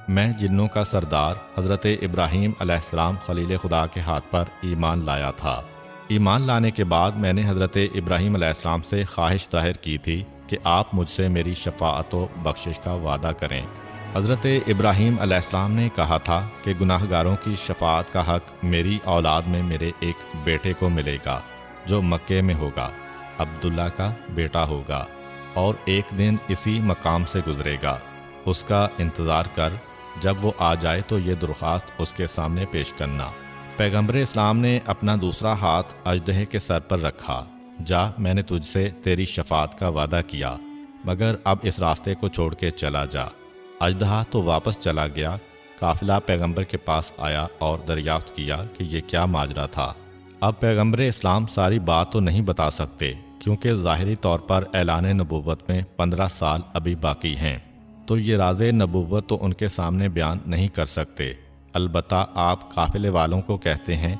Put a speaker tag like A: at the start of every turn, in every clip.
A: میں جنوں کا سردار حضرت ابراہیم علیہ السلام خلیل خدا کے ہاتھ پر ایمان لایا تھا۔ ایمان لانے کے بعد میں نے حضرت ابراہیم علیہ السلام سے خواہش ظاہر کی تھی کہ آپ مجھ سے میری شفاعت و بخشش کا وعدہ کریں۔ حضرت ابراہیم علیہ السلام نے کہا تھا کہ گناہ گاروں کی شفاعت کا حق میری اولاد میں میرے ایک بیٹے کو ملے گا جو مکے میں ہوگا، عبداللہ کا بیٹا ہوگا، اور ایک دن اسی مقام سے گزرے گا۔ اس کا انتظار کر، جب وہ آ جائے تو یہ درخواست اس کے سامنے پیش کرنا۔ پیغمبر اسلام نے اپنا دوسرا ہاتھ اژدہے کے سر پر رکھا۔ جا، میں نے تجھ سے تیری شفاعت کا وعدہ کیا، مگر اب اس راستے کو چھوڑ کے چلا جا۔ اژدہا تو واپس چلا گیا۔ قافلہ پیغمبر کے پاس آیا اور دریافت کیا کہ یہ کیا ماجرا تھا۔ اب پیغمبر اسلام ساری بات تو نہیں بتا سکتے، کیونکہ ظاہری طور پر اعلان نبوت میں 15 سال ابھی باقی ہیں، تو یہ راز نبوت تو ان کے سامنے بیان نہیں کر سکتے۔ البتہ آپ قافلے والوں کو کہتے ہیں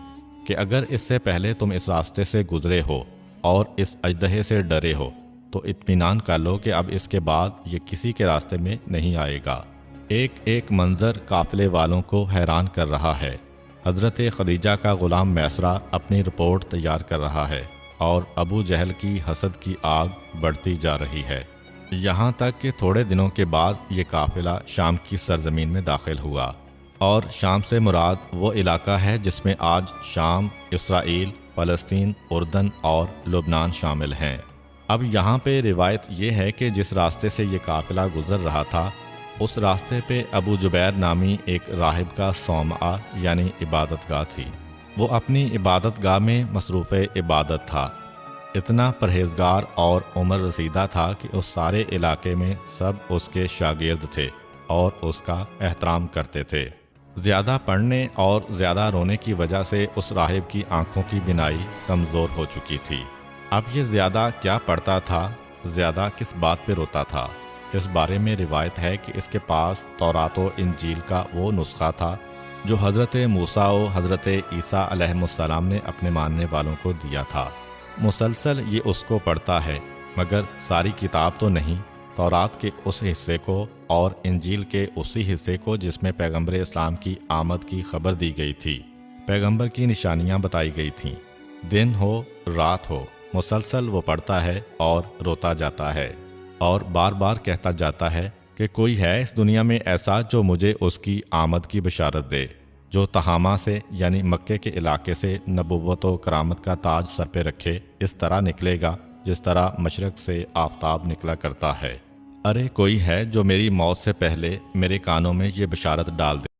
A: کہ اگر اس سے پہلے تم اس راستے سے گزرے ہو اور اس اژدہے سے ڈرے ہو تو اطمینان کر لو کہ اب اس کے بعد یہ کسی کے راستے میں نہیں آئے گا۔ ایک ایک منظر قافلے والوں کو حیران کر رہا ہے۔ حضرت خدیجہ کا غلام میسرہ اپنی رپورٹ تیار کر رہا ہے اور ابو جہل کی حسد کی آگ بڑھتی جا رہی ہے، یہاں تک کہ تھوڑے دنوں کے بعد یہ قافلہ شام کی سرزمین میں داخل ہوا، اور شام سے مراد وہ علاقہ ہے جس میں آج شام، اسرائیل، فلسطین، اردن اور لبنان شامل ہیں۔ اب یہاں پہ روایت یہ ہے کہ جس راستے سے یہ قافلہ گزر رہا تھا، اس راستے پہ ابو جبیر نامی ایک راہب کا صومعہ یعنی عبادت گاہ تھی۔ وہ اپنی عبادت گاہ میں مصروف عبادت تھا، اتنا پرہیزگار اور عمر رسیدہ تھا کہ اس سارے علاقے میں سب اس کے شاگرد تھے اور اس کا احترام کرتے تھے۔ زیادہ پڑھنے اور زیادہ رونے کی وجہ سے اس راہب کی آنکھوں کی بینائی کمزور ہو چکی تھی۔ اب یہ زیادہ کیا پڑھتا تھا، زیادہ کس بات پہ روتا تھا؟ اس بارے میں روایت ہے کہ اس کے پاس تورات و انجیل کا وہ نسخہ تھا جو حضرت موسیٰ و حضرت عیسیٰ علیہ السلام نے اپنے ماننے والوں کو دیا تھا۔ مسلسل یہ اس کو پڑھتا ہے، مگر ساری کتاب تو نہیں، تورات کے اس حصے کو اور انجیل کے اسی حصے کو جس میں پیغمبر اسلام کی آمد کی خبر دی گئی تھی، پیغمبر کی نشانیاں بتائی گئی تھیں۔ دن ہو رات ہو، مسلسل وہ پڑھتا ہے اور روتا جاتا ہے، اور بار بار کہتا جاتا ہے کہ کوئی ہے اس دنیا میں ایسا جو مجھے اس کی آمد کی بشارت دے، جو تہامہ سے یعنی مکے کے علاقے سے نبوت و کرامت کا تاج سر پہ رکھے، اس طرح نکلے گا جس طرح مشرق سے آفتاب نکلا کرتا ہے۔ ارے کوئی ہے جو میری موت سے پہلے میرے کانوں میں یہ بشارت ڈال دے۔